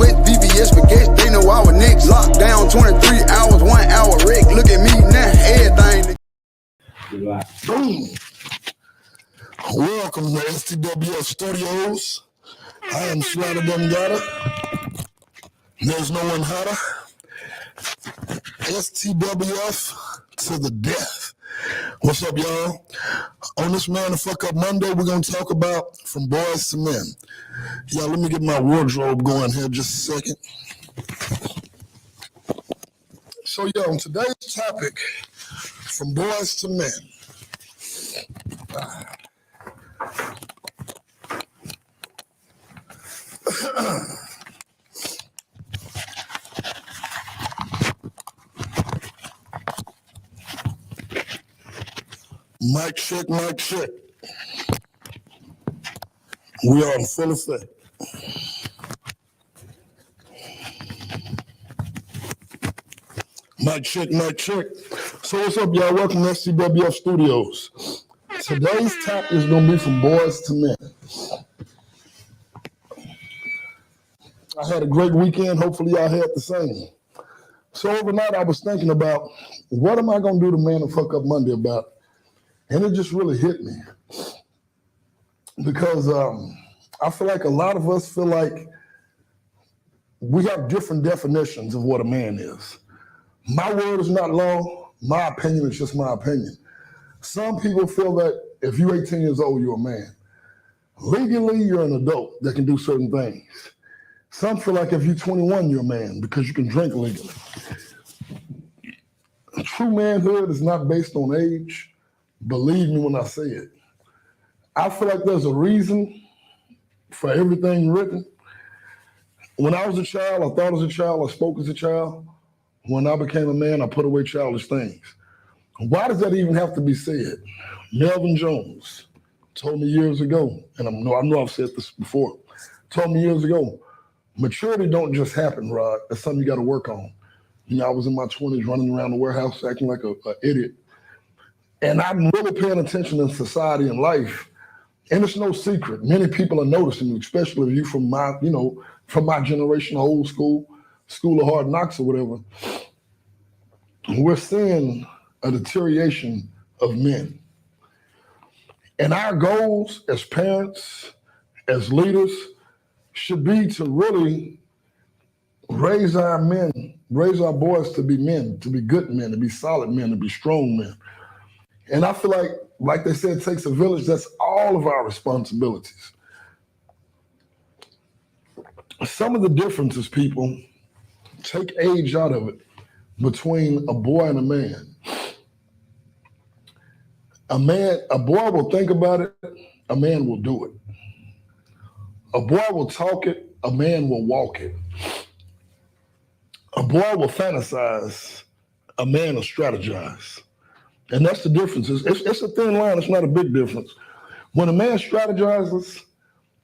with VVS baguettes, they know our next. Lockdown 23 hours, 1 hour wreck. Look at me now, everything. Boom. Welcome to STWF Studios. I am Slaughta FiT. There's no one hotter. STWF to the death. What's up, y'all? On this Man to Fuck Up Monday, we're going to talk about from boys to men. Y'all, let me get my wardrobe going here just a second. So, on today's topic, from boys to men. Mic check, mic check. We are in full effect. Mic check, mic check. So what's up, y'all? Welcome to STWF Studios. Today's topic is going to be from boys to men. I had a great weekend. Hopefully y'all had the same. So overnight I was thinking about, what am I going to do to Man to Fuck Up Monday about? And it just really hit me. Because I feel like a lot of us feel like we have different definitions of what a man is. My word is not law. My opinion is just my opinion. Some people feel that if you're 18 years old, you're a man. Legally, you're an adult that can do certain things. Some feel like if you're 21, you're a man because you can drink legally. True manhood is not based on age. Believe me when I say it. I feel like there's a reason for everything written. When I was a child, I thought as a child, I spoke as a child. When I became a man, I put away childish things. Why does that even have to be said? Melvin Jones told me years ago, and I know I've said this before, told me years ago, maturity don't just happen, Rod. That's something you got to work on. I was in my 20s running around the warehouse acting like an idiot. And I'm really paying attention in society and life. And it's no secret. Many people are noticing, especially if you from my generation, old school of hard knocks or whatever. We're seeing a deterioration of men. And our goals as parents, as leaders, should be to really raise our boys to be men, to be good men, to be solid men, to be strong men. And I feel like they said, it takes a village. That's all of our responsibilities. Some of the differences, people, take age out of it, between a boy and a man. A boy will think about it, a man will do it. A boy will talk it, a man will walk it. A boy will fantasize, a man will strategize. And that's the difference. It's a thin line, it's not a big difference. When a man strategizes,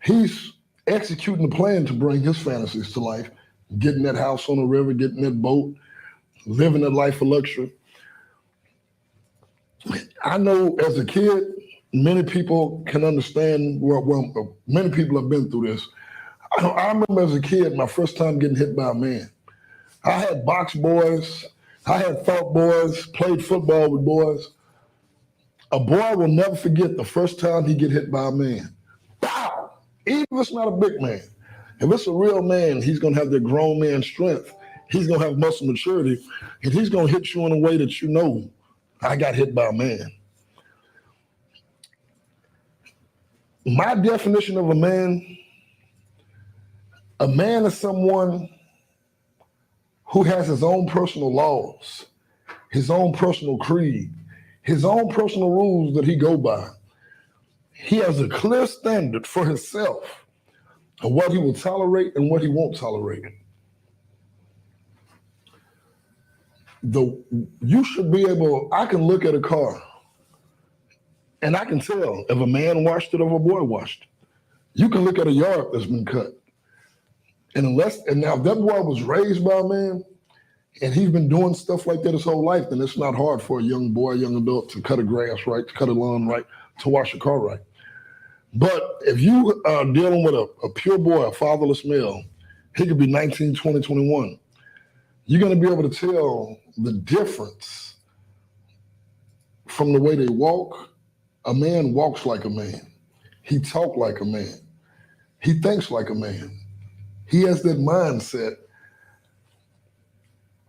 he's executing the plan to bring his fantasies to life, getting that house on the river, getting that boat, living that life of luxury. I know as a kid, many people can understand, many people have been through this. I remember as a kid, my first time getting hit by a man. I had box boys, I had thought boys, played football with boys. A boy will never forget the first time he get hit by a man. Pow! Even if it's not a big man. If it's a real man, he's gonna have the grown man strength. He's gonna have muscle maturity, and he's gonna hit you in a way that you know, I got hit by a man. My definition of a man is someone who has his own personal laws, his own personal creed, his own personal rules that he go by. He has a clear standard for himself of what he will tolerate and what he won't tolerate. You should be able, I can look at a car and I can tell if a man washed it or if a boy washed it. You can look at a yard that's been cut. And now if that boy was raised by a man and he's been doing stuff like that his whole life, then it's not hard for a young boy, young adult to cut a grass right, to cut a lawn right, to wash a car right. But if you are dealing with a pure boy, a fatherless male, He could be 19, 20, 21. You're going to be able to tell the difference from the way they walk. A man walks like a man. He talks like a man. He thinks like a man. He has that mindset.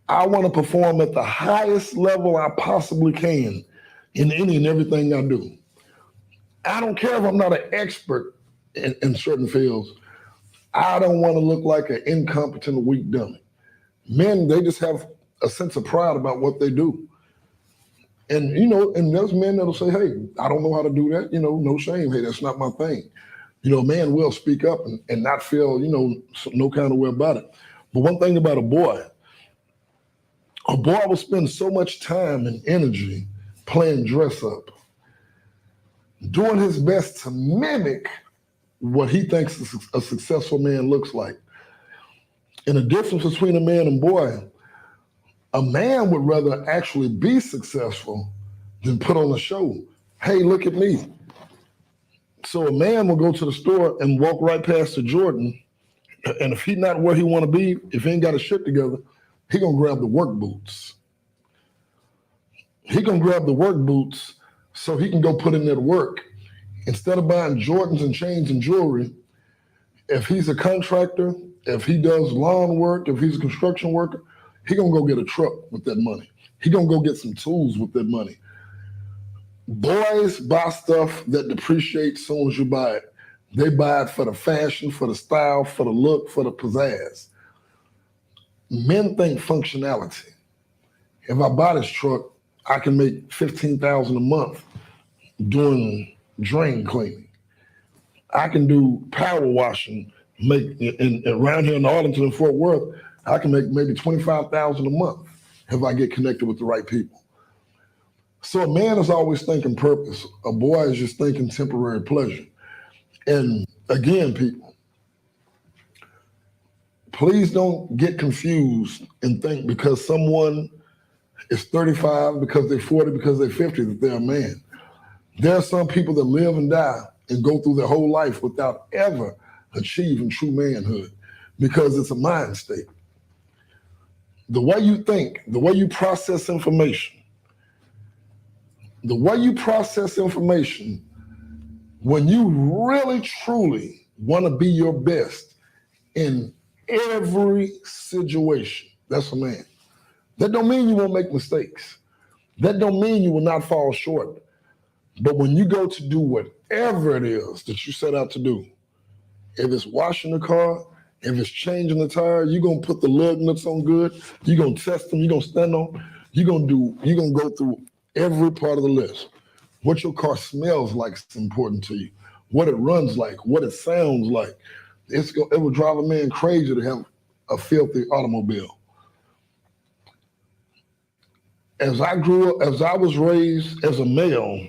I want to perform at the highest level I possibly can in any and everything I do. I don't care if I'm not an expert in certain fields. I don't want to look like an incompetent, weak dummy. Men, they just have a sense of pride about what they do. And, and there's men that'll say, hey, I don't know how to do that. No shame. Hey, that's not my thing. A man will speak up and not feel, no kind of way about it. But one thing about a boy will spend so much time and energy playing dress up, doing his best to mimic what he thinks a successful man looks like. And the difference between a man and boy, a man would rather actually be successful than put on a show. Hey, look at me. So a man will go to the store and walk right past the Jordan, and if he's not where he want to be, if he ain't got his shit together, he gonna grab the work boots. He gonna grab the work boots so he can go put in that work. Instead of buying Jordans and chains and jewelry, if he's a contractor, if he does lawn work, if he's a construction worker, he gonna go get a truck with that money. He gonna go get some tools with that money. Boys buy stuff that depreciates as soon as you buy it. They buy it for the fashion, for the style, for the look, for the pizzazz. Men think functionality. If I buy this truck, I can make $15,000 a month doing drain cleaning. I can do power washing, around here in Arlington and Fort Worth, I can make maybe $25,000 a month if I get connected with the right people. So a man is always thinking purpose. A boy is just thinking temporary pleasure. And again, people, please don't get confused and think because someone is 35, because they're 40, because they're 50, that they're a man. There are some people that live and die and go through their whole life without ever achieving true manhood because it's a mind state. The way you think, the way you process information, when you really, truly want to be your best in every situation, that's a man. That don't mean you won't make mistakes. That don't mean you will not fall short. But when you go to do whatever it is that you set out to do, if it's washing the car, if it's changing the tire, you're going to put the lug nuts on good, you're going to test them, you're going to stand on, you're going to go through every part of the list. What your car smells like is important to you. What it runs like, what it sounds like. It will drive a man crazy to have a filthy automobile. As I grew up, as I was raised as a male,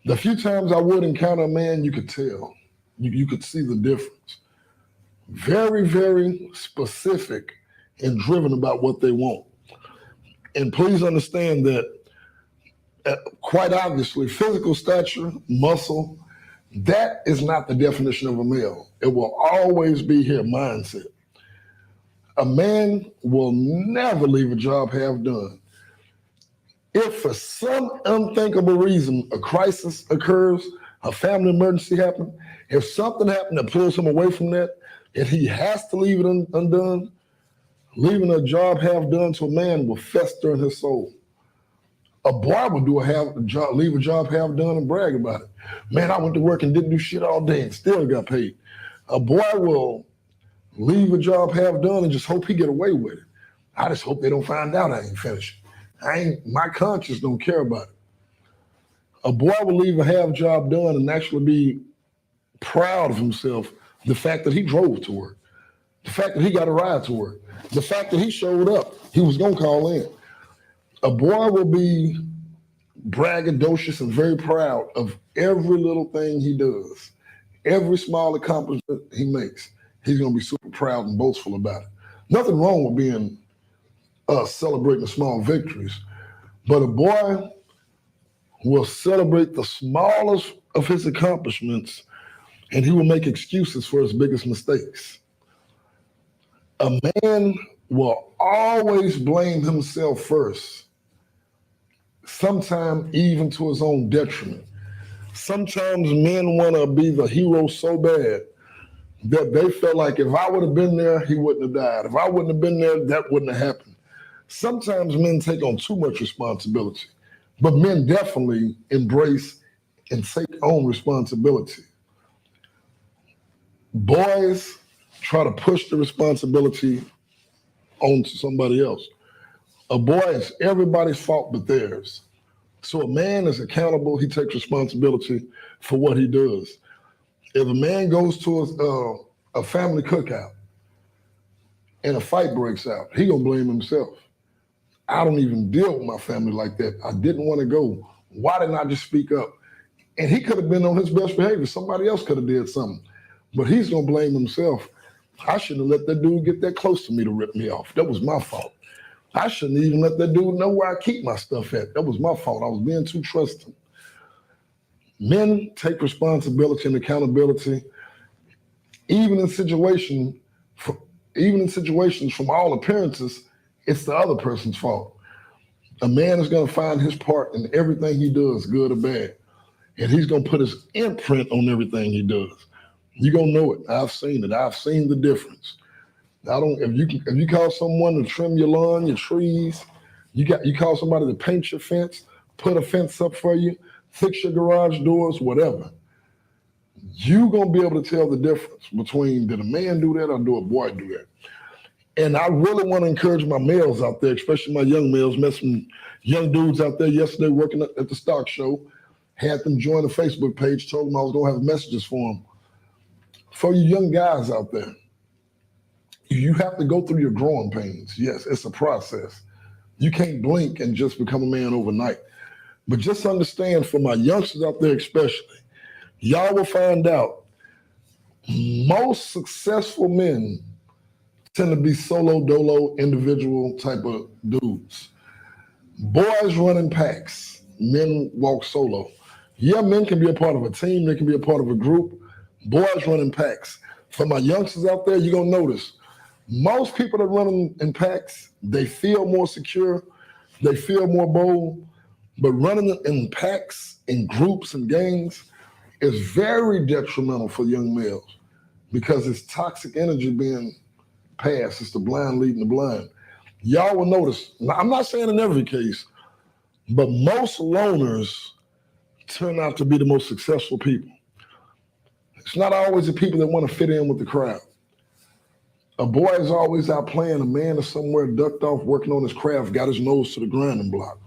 the few times I would encounter a man, you could tell. You could see the difference. Very, very specific and driven about what they want. And please understand that quite obviously, physical stature, muscle, that is not the definition of a male. It will always be here, mindset. A man will never leave a job half done. If for some unthinkable reason a crisis occurs, a family emergency happens, if something happened that pulls him away from that, and he has to leave it undone, leaving a job half done to a man will fester in his soul. A boy will leave a job half done and brag about it. Man, I went to work and didn't do shit all day and still got paid. A boy will leave a job half done and just hope he get away with it. I just hope they don't find out I ain't finished. My conscience don't care about it. A boy will leave a half job done and actually be proud of himself. The fact that he drove to work, the fact that he got a ride to work, the fact that he showed up, he was gonna call in. A boy will be braggadocious and very proud of every little thing he does. Every small accomplishment he makes, he's gonna be super proud and boastful about it. Nothing wrong with being celebrating the small victories, but a boy will celebrate the smallest of his accomplishments and he will make excuses for his biggest mistakes. A man will always blame himself first, sometimes even to his own detriment. Sometimes men want to be the hero so bad that they feel like if I would have been there, he wouldn't have died. If I wouldn't have been there, that wouldn't have happened. Sometimes men take on too much responsibility, but men definitely embrace and take on responsibility. Boys try to push the responsibility onto somebody else. A boy is everybody's fault but theirs. So a man is accountable. He takes responsibility for what he does. If a man goes to a family cookout and a fight breaks out, he gonna blame himself. I don't even deal with my family like that. I didn't want to go. Why didn't I just speak up? And he could have been on his best behavior. Somebody else could have did something. But he's gonna blame himself. I shouldn't have let that dude get that close to me to rip me off. That was my fault. I shouldn't even let that dude know where I keep my stuff at. That was my fault. I was being too trusting. Men take responsibility and accountability, even in situations from all appearances, it's the other person's fault. A man is going to find his part in everything he does, good or bad, and he's going to put his imprint on everything he does. You're going to know it. I've seen it. I've seen the difference. If you call someone to trim your lawn, your trees, you call somebody to paint your fence, put a fence up for you, fix your garage doors, whatever, you're going to be able to tell the difference between did a man do that or do a boy do that. And I really want to encourage my males out there, especially my young males. Met some young dudes out there yesterday working at the stock show, had them join the Facebook page, told them I was going to have messages for them. For you young guys out there, you have to go through your growing pains. Yes, it's a process. You can't blink and just become a man overnight. But just understand, for my youngsters out there especially, y'all will find out most successful men tend to be solo dolo individual type of dudes. Boys run in packs, men walk solo. Yeah, men can be a part of a team, they can be a part of a group. Boys run in packs. For my youngsters out there, you're gonna notice most people that run in packs, they feel more secure, they feel more bold, but running in packs, in groups and gangs is very detrimental for young males because it's toxic energy being passed. It's the blind leading the blind. Y'all will notice, now, I'm not saying in every case, but most loners turn out to be the most successful people. It's not always the people that want to fit in with the crowd. A boy is always out playing. A man is somewhere ducked off working on his craft, got his nose to the grinding block.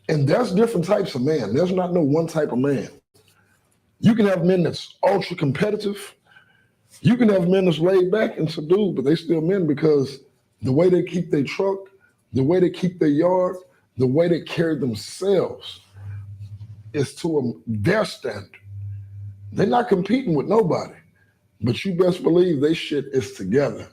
And there's different types of men. There's not no one type of man. You can have men that's ultra competitive. You can have men that's laid back and subdued, but they still men because the way they keep their truck, the way they keep their yard, the way they carry themselves is to their standard. They're not competing with nobody, but you best believe they shit is together.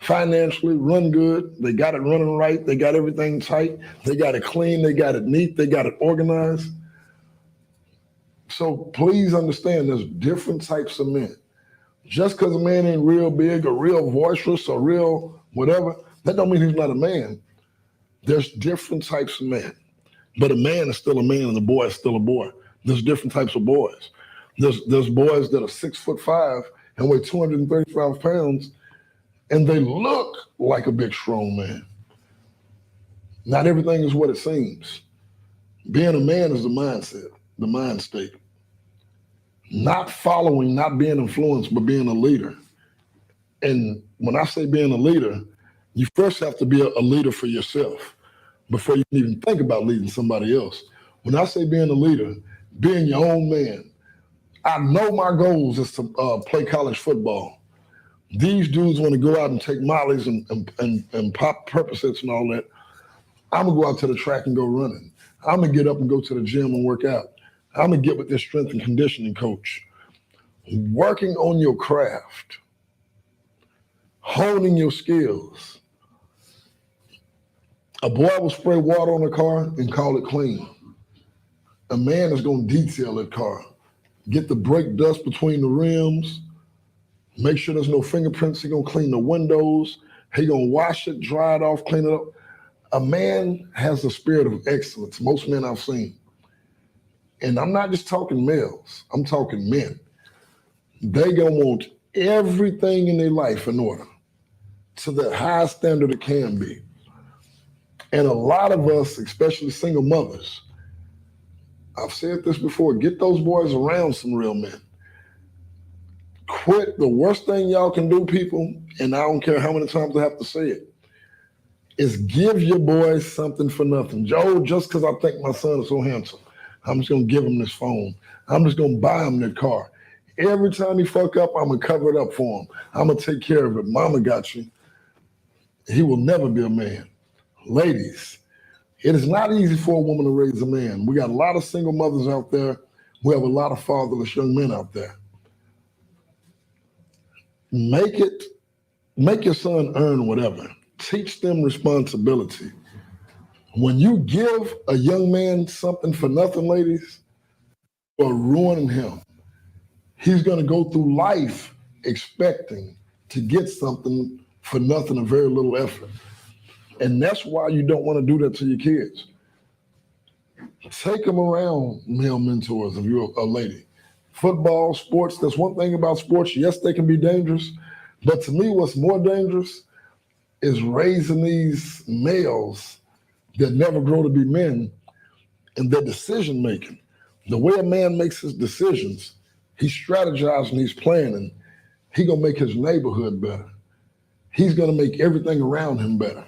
Financially, run good. They got it running right. They got everything tight. They got it clean. They got it neat. They got it organized. So please understand there's different types of men. Just because a man ain't real big or real boisterous or real whatever, that don't mean he's not a man. There's different types of men. But a man is still a man and a boy is still a boy. There's different types of boys. There's boys that are 6'5" and weigh 235 pounds and they look like a big, strong man. Not everything is what it seems. Being a man is the mindset, the mind state. Not following, not being influenced, but being a leader. And when I say being a leader, you first have to be a leader for yourself before you can even think about leading somebody else. When I say being a leader, being your own man. I know my goals is to play college football. These dudes want to go out and take mollies and pop Percocets and all that. I'm going to go out to the track and go running. I'm going to get up and go to the gym and work out. I'm going to get with this strength and conditioning coach. Working on your craft. Honing your skills. A boy will spray water on a car and call it clean. A man is going to detail that car. Get the brake dust between the rims. Make sure there's no fingerprints. He gonna clean the windows. He gonna wash it, dry it off, clean it up. A man has a spirit of excellence. Most men I've seen. And I'm not just talking males. I'm talking men. They gonna want everything in their life in order to the highest standard it can be. And a lot of us, especially single mothers, I've said this before, get those boys around some real men. Quit. The worst thing y'all can do, people, and I don't care how many times I have to say it, is give your boys something for nothing. Joe, just because I think my son is so handsome, I'm just going to give him this phone. I'm just going to buy him that car. Every time he fuck up, I'm going to cover it up for him. I'm going to take care of it. Mama got you. He will never be a man. Ladies, it is not easy for a woman to raise a man. We got a lot of single mothers out there. We have a lot of fatherless young men out there. Make your son earn whatever. Teach them responsibility. When you give a young man something for nothing, ladies, you're ruining him. He's going to go through life expecting to get something for nothing, a very little effort. And that's why you don't want to do that to your kids. Take them around male mentors if you're a lady. Football, sports, that's one thing about sports. Yes, they can be dangerous. But to me, what's more dangerous is raising these males that never grow to be men and their decision making. The way a man makes his decisions, he's strategizing, he's planning. He's going to make his neighborhood better. He's going to make everything around him better.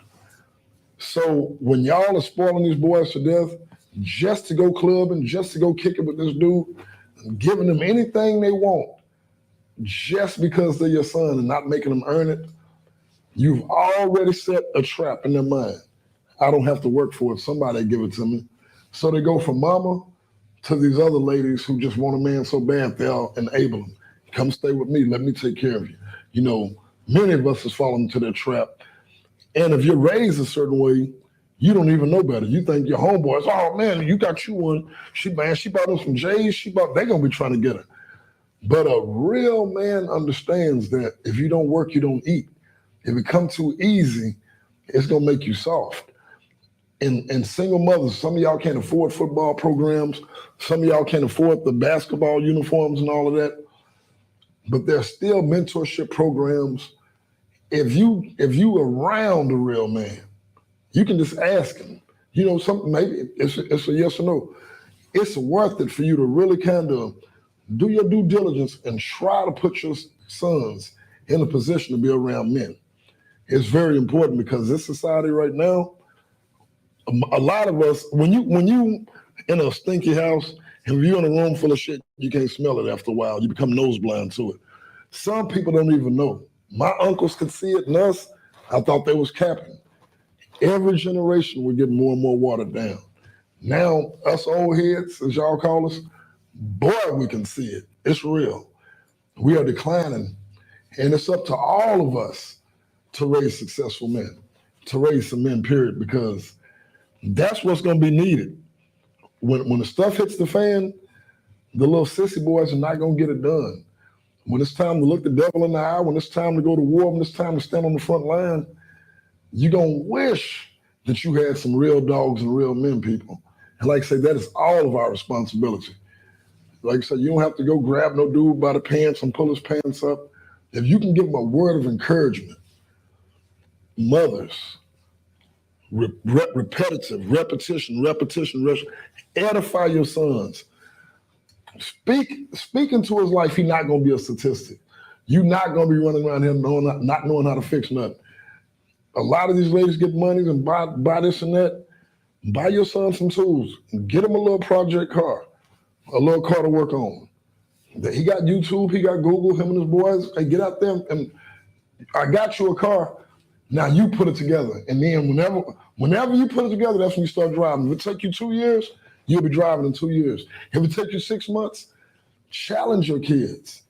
So when y'all are spoiling these boys to death just to go clubbing, just to go kicking with this dude, giving them anything they want just because they're your son and not making them earn it, you've already set a trap in their mind. I don't have to work for it. Somebody give it to me. So they go from mama to these other ladies who just want a man so bad they'll enable them. Come stay with me. Let me take care of you. You know, many of us has fallen into that trap. And if you're raised a certain way, you don't even know better. You think your homeboys, oh man, you got you one. She bought them some J's. They're gonna be trying to get her. But a real man understands that if you don't work, you don't eat. If it comes too easy, it's gonna make you soft. And single mothers, some of y'all can't afford football programs. Some of y'all can't afford the basketball uniforms and all of that. But there's still mentorship programs. If you around a real man, you can just ask him. You know, something maybe it's a yes or no. It's worth it for you to really kind of do your due diligence and try to put your sons in a position to be around men. It's very important because this society right now, a lot of us, when you in a stinky house and you're in a room full of shit, you can't smell it after a while. You become nose blind to it. Some people don't even know. My uncles could see it, and us, I thought they was capping. Every generation we're getting more and more watered down. Now, us old heads, as y'all call us, boy, we can see it. It's real. We are declining, and it's up to all of us to raise successful men, to raise some men, period, because that's what's going to be needed. When the stuff hits the fan, the little sissy boys are not going to get it done. When it's time to look the devil in the eye, when it's time to go to war, when it's time to stand on the front line, you're going to wish that you had some real dogs and real men, people. And like I say, that is all of our responsibility. Like I said, you don't have to go grab no dude by the pants and pull his pants up. If you can give him a word of encouragement, mothers, repetition, edify your sons. Speak into his life. He's not going to be a statistic. You're not going to be running around here not knowing how to fix nothing. A lot of these ladies get money and buy this and that. Buy your son some tools. Get him a little project car, a little car to work on. He got YouTube, he got Google, him and his boys. Hey, get out there and I got you a car. Now you put it together. And then whenever you put it together, that's when you start driving. If it take you 2 years, you'll be driving in 2 years. If it take you 6 months, challenge your kids.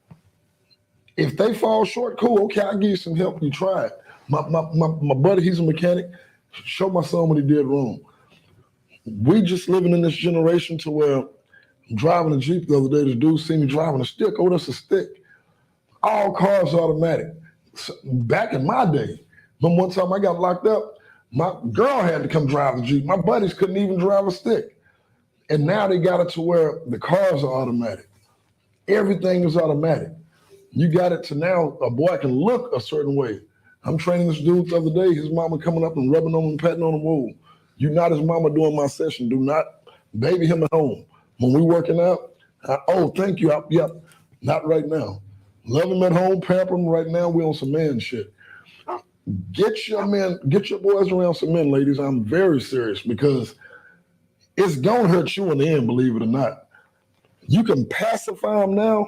If they fall short, cool, okay, I'll give you some help. You try it. My buddy, he's a mechanic. Show my son what he did wrong. We just living in this generation to where I'm driving a Jeep the other day, this dude see me driving a stick. Oh, that's a stick. All cars are automatic. So, back in my day, when one time I got locked up, my girl had to come drive the Jeep. My buddies couldn't even drive a stick. And now they got it to where the cars are automatic. Everything is automatic. You got it to now a boy can look a certain way. I'm training this dude the other day, his mama coming up and rubbing on him and patting on him. Whoa, you not his mama doing my session. Do not baby him at home. When we working out, oh, thank you. Yep, not right now. Love him at home, pamper him. Right now, we on some man shit. Get your men, get your boys around some men, ladies. I'm very serious because it's gonna hurt you in the end, believe it or not. You can pacify them now,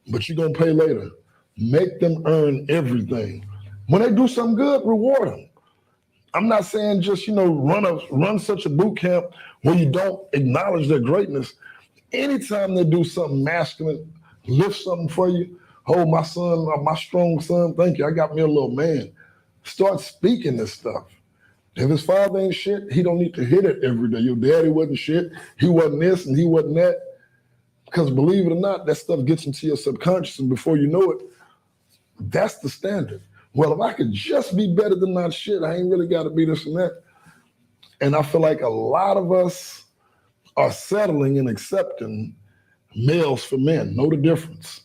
but you're gonna pay later. Make them earn everything. When they do something good, reward them. I'm not saying just, run such a boot camp where you don't acknowledge their greatness. Anytime they do something masculine, lift something for you, oh, my son, my strong son, thank you, I got me a little man. Start speaking this stuff. If his father ain't shit, he don't need to hit it every day. Your daddy wasn't shit, he wasn't this and he wasn't that. Because believe it or not, that stuff gets into your subconscious, and before you know it, that's the standard. Well, if I could just be better than not shit, I ain't really got to be this and that. And I feel like a lot of us are settling and accepting males for men. Know the difference.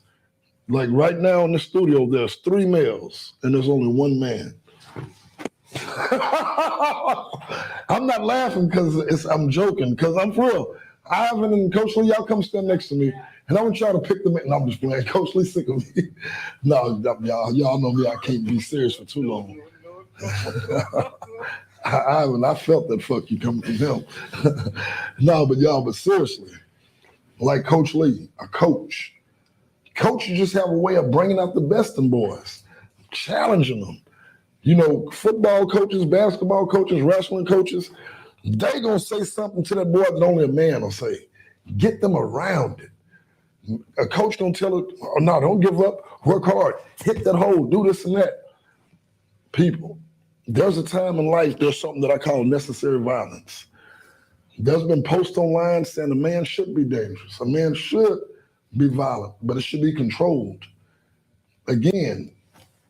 Like right now in the studio, there's 3 males and there's only 1 man. I'm not laughing because I'm joking, because I'm for real. Ivan and Coach Lee, y'all come stand next to me, and I want y'all to pick them. No, I'm just playing. Coach Lee sick of me. No, y'all know me. I can't be serious for too long. Ivan, I felt that fuck you coming from him. No, but seriously, like Coach Lee, a coach. Coaches just have a way of bringing out the best in boys, challenging them. Football coaches, basketball coaches, wrestling coaches, they gonna say something to that boy that only a man will say. Get them around it. A coach gonna tell it, oh, no, don't give up, work hard, hit that hole, do this and that. People, there's a time in life, there's something that I call necessary violence. There's been posts online saying a man should be dangerous. A man should be violent, but it should be controlled. Again,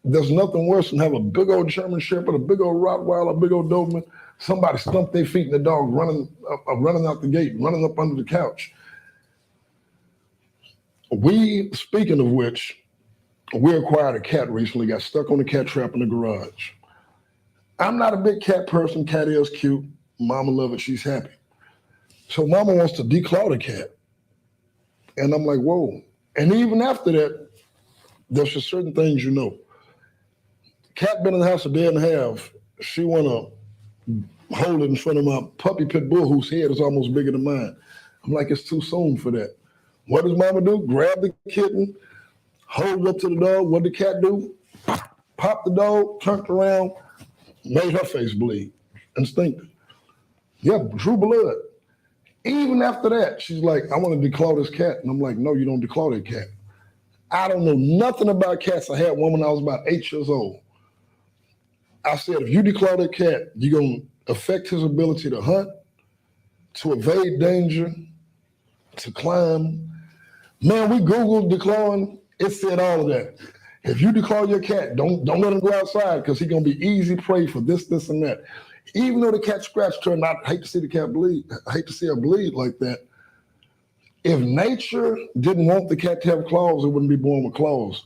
there's nothing worse than have a big old German Shepherd, a big old Rottweiler, a big old Doberman, somebody stump their feet and the dog running out the gate, running up under the couch. Speaking of which, we acquired a cat recently, got stuck on the cat trap in the garage. I'm not a big cat person. Cat is cute. Mama love it. She's happy. So mama wants to declaw the cat. And I'm like, whoa. And even after that, there's just certain things you know. Cat been in the house a day and a half. She want to hold it in front of my puppy pit bull whose head is almost bigger than mine. I'm like, it's too soon for that. What does mama do? Grab the kitten, hold it up to the dog. What did the cat do? Pop the dog, turned around, made her face bleed. Instinctive. Yeah, drew blood. Even after that, she's like, I want to declaw this cat. And I'm like, no, you don't declaw that cat. I don't know nothing about cats. I had one when I was about 8 years old. I said, if you declaw that cat, you're going to affect his ability to hunt, to evade danger, to climb. Man, we Googled declawing. It said all of that. If you declaw your cat, don't let him go outside because he's going to be easy prey for this, and that. Even though the cat scratched her, and I hate to see the cat bleed, I hate to see her bleed like that. If nature didn't want the cat to have claws, it wouldn't be born with claws.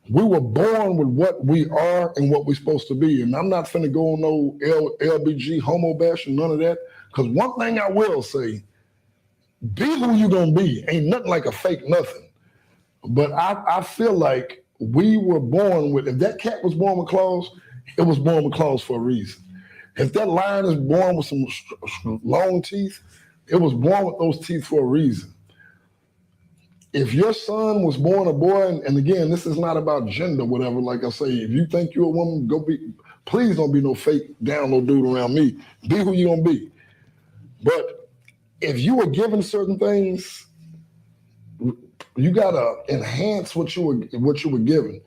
We were born with what we are and what we're supposed to be. And I'm not finna go on no LBG homo bashing, none of that. Because one thing I will say, be who you gonna be. Ain't nothing like a fake nothing. But I feel like we were born with, if that cat was born with claws, it was born with claws for a reason. If that lion is born with some long teeth, it was born with those teeth for a reason. If your son was born a boy, and again, this is not about gender, whatever, like I say, if you think you're a woman, please don't be no fake down low dude around me. Be who you're gonna be. But if you were given certain things, you gotta enhance what you were given.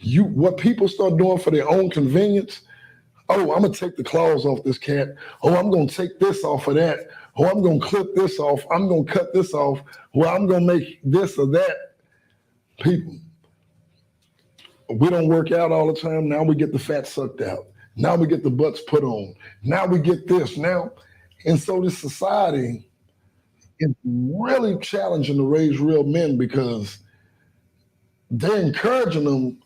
What people start doing for their own convenience, oh, I'm gonna take the claws off this cat. Oh, I'm gonna take this off of that. Oh, I'm gonna clip this off. I'm gonna cut this off. Well, I'm gonna make this or that. People, We don't work out all the time. Now we get the fat sucked out. Now we get the butts put on. Now we get this now. And so this society is really challenging to raise real men because they're encouraging them.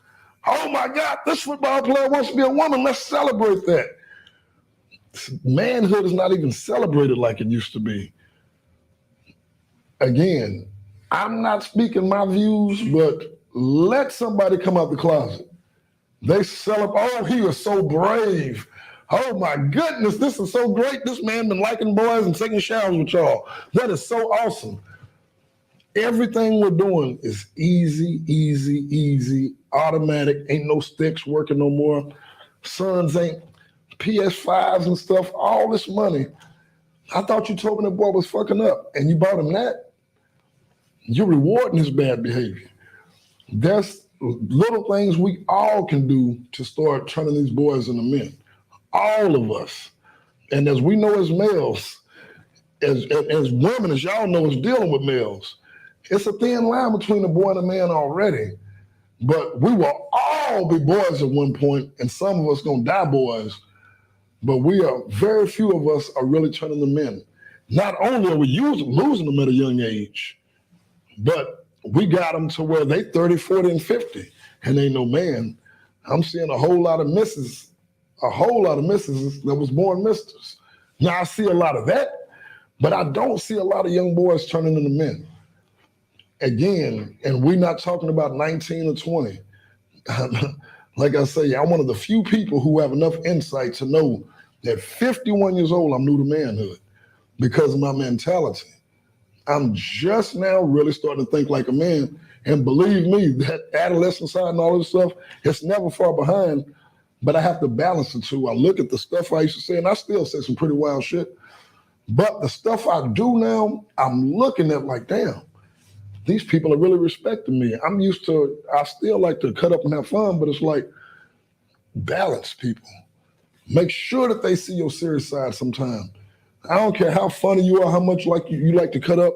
Oh my God, this football player wants to be a woman. Let's celebrate that. Manhood is not even celebrated like it used to be. Again, I'm not speaking my views, but let somebody come out the closet. They celebrate, oh, he was so brave. Oh my goodness, this is so great. This man been liking boys and taking showers with y'all. That is so awesome. Everything we're doing is easy, automatic. Ain't no sticks working no more. Sons ain't PS5s and stuff, all this money. I thought you told me the boy was fucking up and you bought him that. You're rewarding his bad behavior. There's little things we all can do to start turning these boys into men. All of us. And as we know as males, as women, as y'all know, is dealing with males, it's a thin line between a boy and a man already. But we will all be boys at one point, and some of us gonna die boys. But very few of us are really turning them in. Not only are we losing them at a young age, but we got them to where they 30, 40, and 50, and ain't no man. I'm seeing a whole lot of misses that was born misters. Now I see a lot of that, but I don't see a lot of young boys turning into men. Again, and we're not talking about 19 or 20. Like I say, I'm one of the few people who have enough insight to know that 51 years old, I'm new to manhood because of my mentality. I'm just now really starting to think like a man. And believe me, that adolescent side and all this stuff, it's never far behind, but I have to balance the two. I look at the stuff I used to say, and I still say some pretty wild shit. But the stuff I do now, I'm looking at like, damn, these people are really respecting me. I still like to cut up and have fun, but it's like, balance people. Make sure that they see your serious side sometime. I don't care how funny you are, how much like you like to cut up.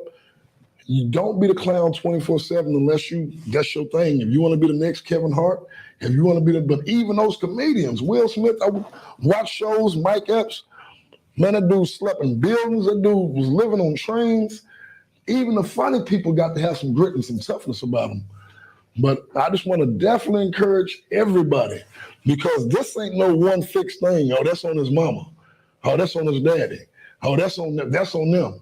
You don't be the clown 24/7 unless that's your thing. If you want to be the next Kevin Hart, if you want to be but even those comedians, Will Smith, I watch shows, Mike Epps, man, that dude slept in buildings, that dude was living on trains. Even the funny people got to have some grit and some toughness about them. But I just want to definitely encourage everybody because this ain't no one fixed thing. Oh, that's on his mama. Oh, that's on his daddy. Oh, that's on them.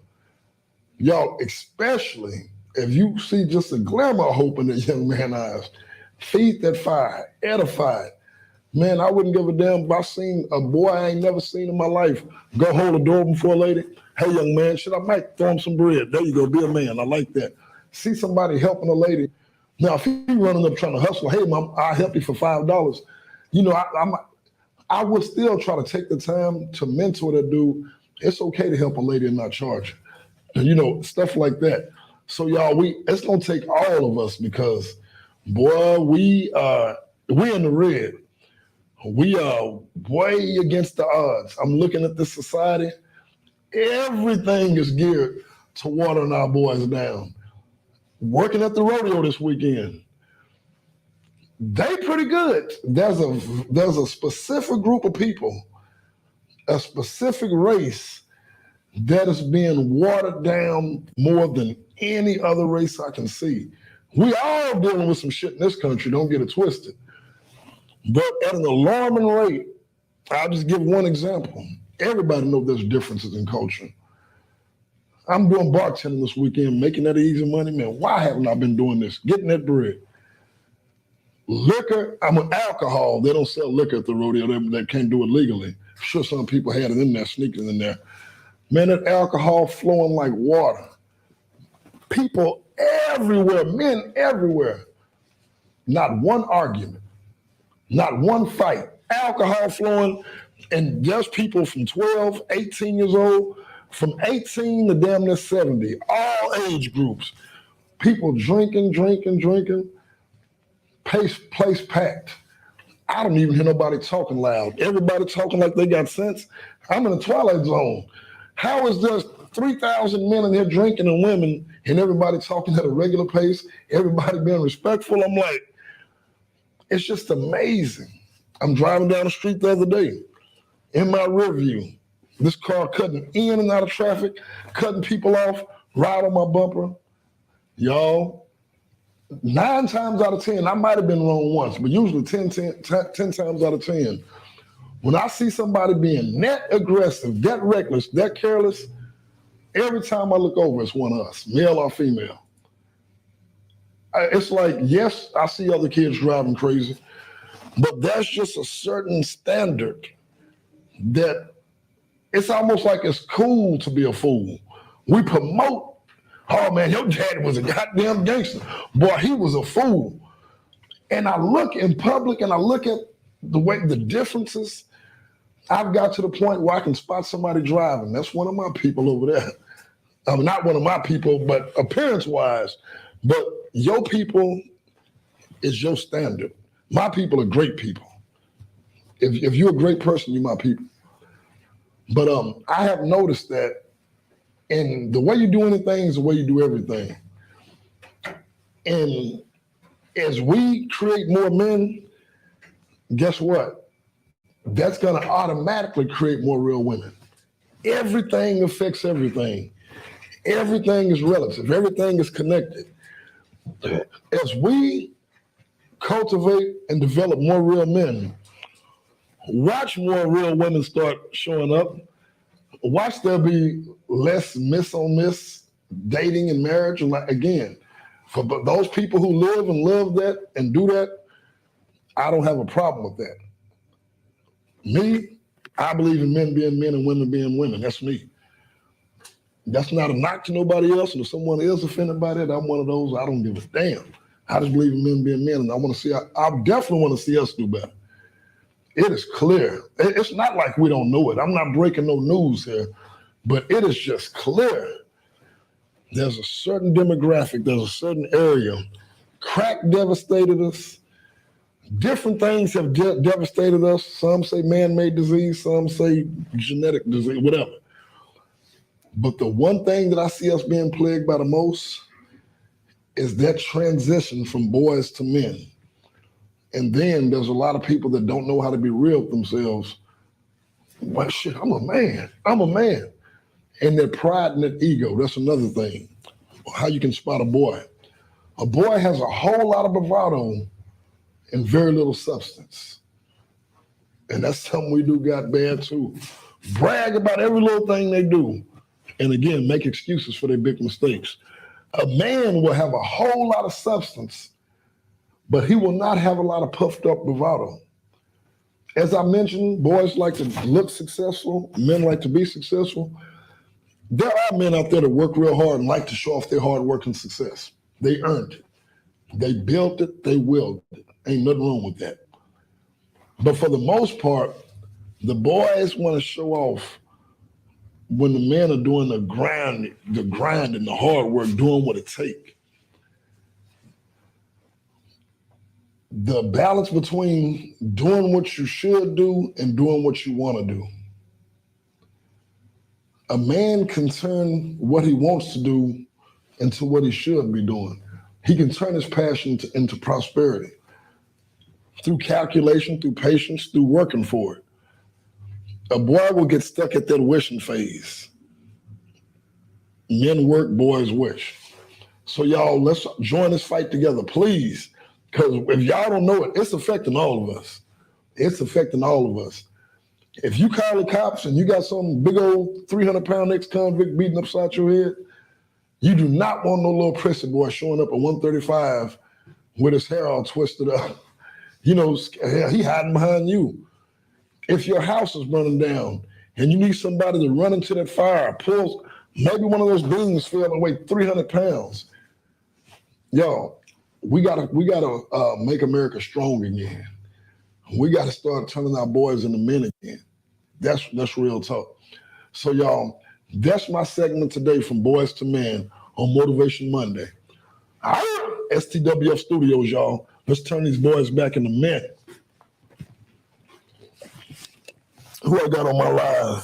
Y'all, especially if you see just a glimmer of hope in that young man's eyes, feed that fire, edify it. Man, I wouldn't give a damn if I seen a boy I ain't never seen in my life go hold a door before a lady. Hey, young man, I might throw him some bread. There you go, be a man. I like that. See somebody helping a lady. Now, if he running up trying to hustle, hey, mom, I'll help you for $5. You know, I would still try to take the time to mentor that dude. It's okay to help a lady and not charge her. And, you know, stuff like that. So, y'all, it's going to take all of us because, boy, we in the red. We are way against the odds. I'm looking at this society. Everything is geared to watering our boys down. Working at the rodeo this weekend, they pretty good. There's a specific group of people, a specific race that is being watered down more than any other race I can see. We all dealing with some shit in this country, don't get it twisted. But at an alarming rate, I'll just give one example. Everybody knows there's differences in culture. I'm doing bartending this weekend, making that easy money. Man, why haven't I been doing this? Getting that bread. Liquor, alcohol. They don't sell liquor at the rodeo. They can't do it legally. I'm sure some people had it in there, sneaking in there. Man, that alcohol flowing like water. People everywhere, men everywhere. Not one argument, not one fight. Alcohol flowing, and there's people from 12, 18 years old, from 18 to damn near 70, all age groups. People drinking, place packed. I don't even hear nobody talking loud. Everybody talking like they got sense. I'm in the twilight zone. How is there 3,000 men in here drinking and women and everybody talking at a regular pace, everybody being respectful? I'm like, It's just amazing. I'm driving down the street the other day. In my rear view, this car cutting in and out of traffic, cutting people off, right on my bumper. Y'all, 9 times out of 10, I might have been wrong once, but usually 10 times out of 10, when I see somebody being that aggressive, that reckless, that careless, every time I look over, it's one of us, male or female. It's like, yes, I see other kids driving crazy, but that's just a certain standard that it's almost like it's cool to be a fool. We promote, oh man, your daddy was a goddamn gangster. Boy, he was a fool. And I look in public and I look at the differences. I've got to the point where I can spot somebody driving. That's one of my people over there. I mean, not one of my people, but appearance-wise. But your people is your standard. My people are great people. If you're a great person, you're my people. But I have noticed that in the way you do anything is the way you do everything. And as we create more men, guess what? That's going to automatically create more real women. Everything affects everything. Everything is relative. Everything is connected. As we cultivate and develop more real men, watch more real women start showing up. Watch there be less miss on miss dating and marriage. And again, for those people who live and love that and do that, I don't have a problem with that. Me, I believe in men being men and women being women. That's me. That's not a knock to nobody else. And if someone is offended by that, I'm one of those. I don't give a damn. I just believe in men being men, and I want to see. I definitely want to see us do better. It is clear. It's not like we don't know it. I'm not breaking no news here, but it is just clear. There's a certain demographic. There's a certain area. Crack devastated us. Different things have devastated us. Some say man-made disease. Some say genetic disease, whatever. But the one thing that I see us being plagued by the most is that transition from boys to men. And then there's a lot of people that don't know how to be real with themselves. Well, shit, I'm a man. I'm a man. And their pride and their ego, that's another thing. How you can spot a boy. A boy has a whole lot of bravado and very little substance. And that's something we do got bad too. Brag about every little thing they do. And again, make excuses for their big mistakes. A man will have a whole lot of substance, but he will not have a lot of puffed up bravado. As I mentioned, boys like to look successful, men like to be successful. There are men out there that work real hard and like to show off their hard work and success. They earned it. They built it, they willed it. Ain't nothing wrong with that. But for the most part, the boys want to show off when the men are doing the grind and the hard work, doing what it takes. The balance between doing what you should do and doing what you want to do. A man can turn what he wants to do into what he should be doing. He can turn his passion into prosperity through calculation, through patience, through working for it. A boy will get stuck at that wishing phase. Men work, boys wish. So y'all, let's join this fight together, please. Because if y'all don't know it, it's affecting all of us. It's affecting all of us. If you call the cops and you got some big old 300-pound ex-convict beating upside your head, you do not want no little prissy boy showing up at 135 with his hair all twisted up. You know, he hiding behind you. If your house is burning down and you need somebody to run into that fire, pull, maybe one of those beams fell and weigh 300 pounds. Yo, we gotta make America strong again. We gotta start turning our boys into men again. That's real talk. So y'all, that's my segment today from Boys to Men on Motivation Monday. STWF Studios, y'all. Let's turn these boys back into men. Who I got on my live?